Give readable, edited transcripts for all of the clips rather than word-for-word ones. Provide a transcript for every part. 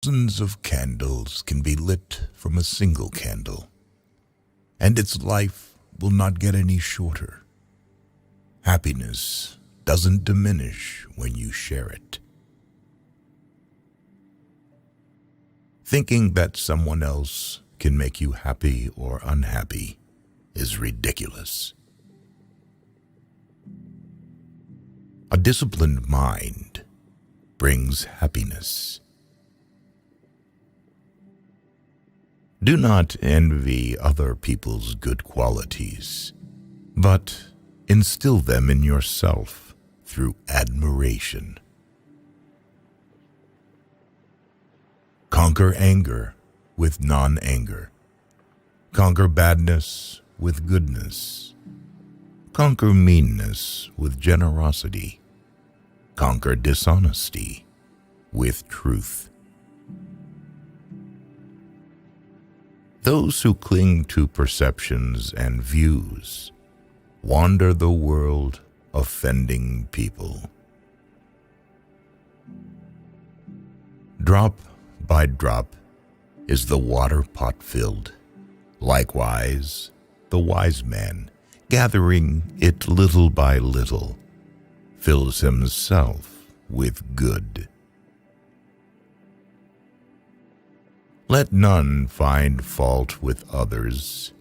Thousands of candles can be lit from a single candle, and its life will not get any shorter. Happiness doesn't diminish when you share it. Thinking that someone else can make you happy or unhappy is ridiculous. A disciplined mind brings happiness. Do not envy other people's good qualities, but instill them in yourself through admiration. Conquer anger with non-anger. Conquer badness with goodness. Conquer meanness with generosity. Conquer dishonesty with truth. Those who cling to perceptions and views wander the world offending people. Drop by drop is the water pot filled. Likewise, the wise man, gathering it little by little, fills himself with good. Let none find fault with others.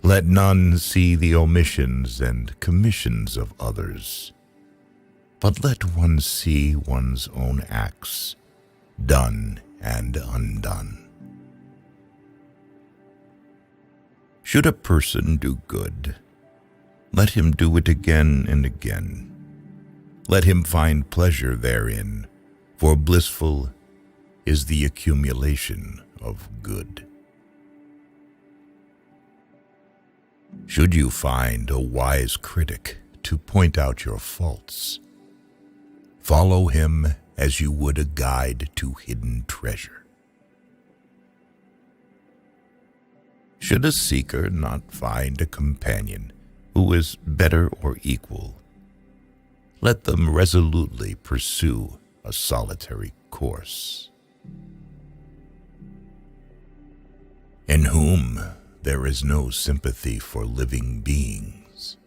Let none see the omissions and commissions of others, but let one see one's own acts, done and undone. Should a person do good, let him do it again and again. Let him find pleasure therein, for blissful is the accumulation of good. Should you find a wise critic to point out your faults, follow him as you would a guide to hidden treasure. Should a seeker not find a companion who is better or equal, let them resolutely pursue a solitary course. In whom there is no sympathy for living beings,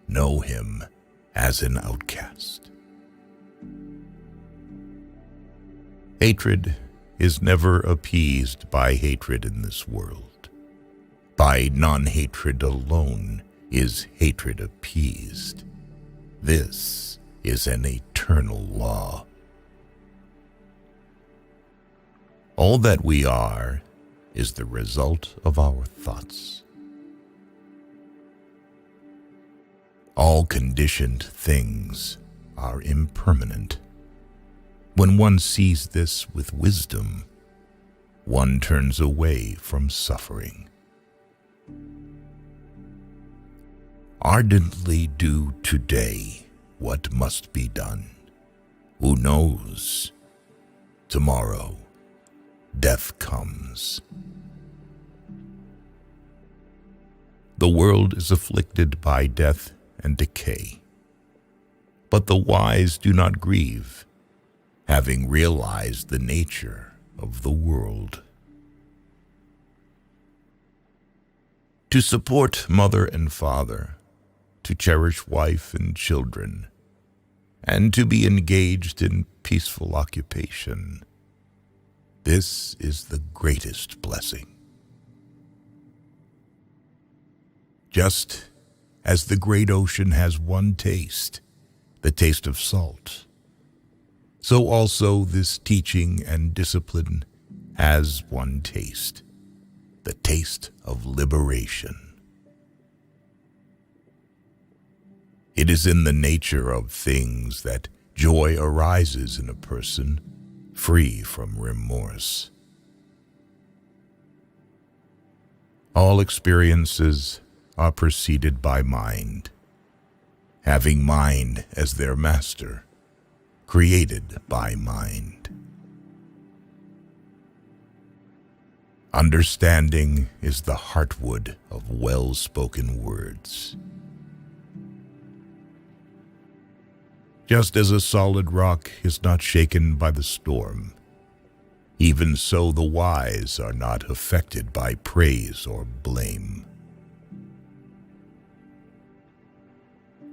know him as an outcast. Hatred is never appeased by hatred in this world. By non-hatred alone is hatred appeased. This is an eternal law. All that we are is the result of our thoughts. All conditioned things are impermanent. When one sees this with wisdom, one turns away from suffering. Ardently do today what must be done. Who knows? Tomorrow, death comes. The world is afflicted by death and decay, but the wise do not grieve, having realized the nature of the world. To support mother and father, to cherish wife and children, and to be engaged in peaceful occupation, this is the greatest blessing. Just as the great ocean has one taste, the taste of salt, so also this teaching and discipline has one taste, the taste of liberation. It is in the nature of things that joy arises in a person free from remorse. All experiences are preceded by mind, having mind as their master, created by mind. Understanding is the heartwood of well-spoken words. Just as a solid rock is not shaken by the storm, Even so, the wise are not affected by praise or blame.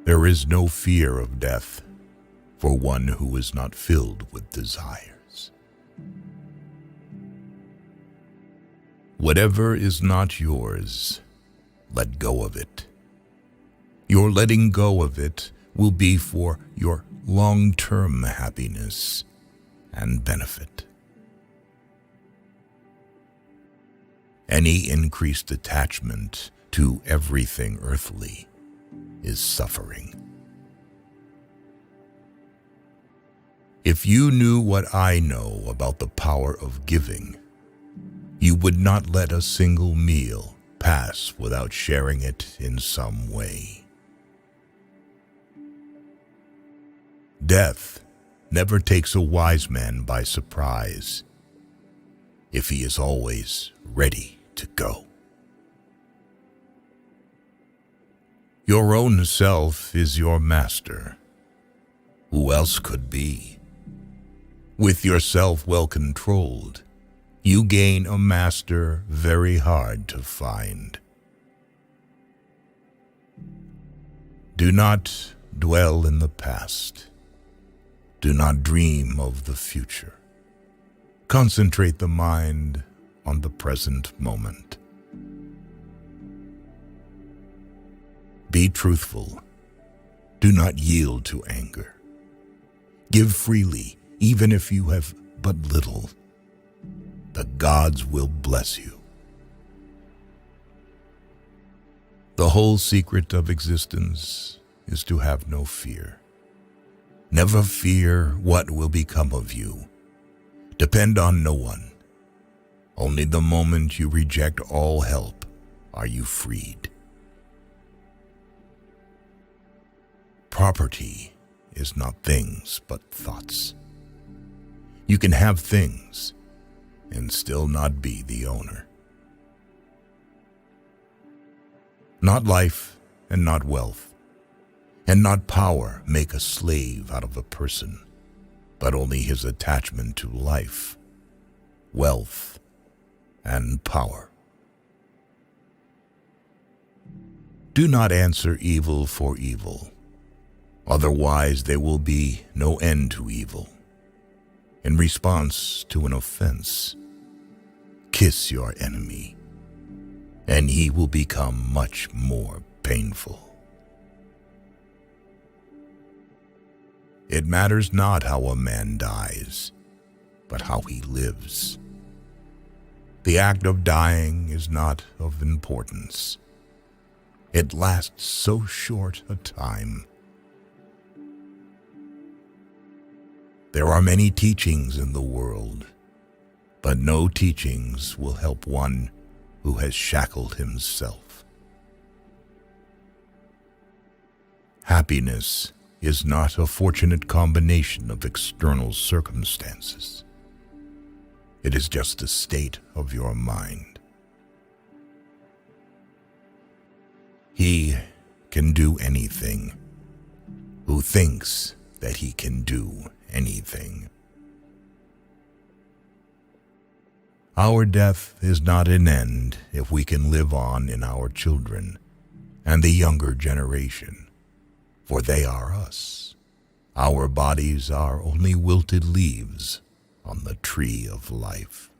There is no fear of death for one who is not filled with desires. Whatever is not yours, let go of it. Your letting go of it will be for your long-term happiness and benefit. Any increased attachment to everything earthly is suffering. If you knew what I know about the power of giving, you would not let a single meal pass without sharing it in some way. Death never takes a wise man by surprise if he is always ready to go. Your own self is your master. Who else could be? With yourself well controlled, you gain a master very hard to find. Do not dwell in the past. Do not dream of the future. Concentrate the mind on the present moment. Be truthful. Do not yield to anger. Give freely, even if you have but little. The gods will bless you. The whole secret of existence is to have no fear. Never fear what will become of you. Depend on no one. Only the moment you reject all help are you freed. Property is not things but thoughts. You can have things and still not be the owner. Not life and not wealth and not power make a slave out of a person, but only his attachment to life, wealth, and power. Do not answer evil for evil, otherwise there will be no end to evil. In response to an offense, kiss your enemy, and he will become much more painful. It matters not how a man dies, but how he lives. The act of dying is not of importance. It lasts so short a time. There are many teachings in the world, but no teachings will help one who has shackled himself. Happiness is not a fortunate combination of external circumstances. It is just a state of your mind. He can do anything who thinks that he can do anything. Our death is not an end if we can live on in our children and the younger generation, for they are us. Our bodies are only wilted leaves on the tree of life.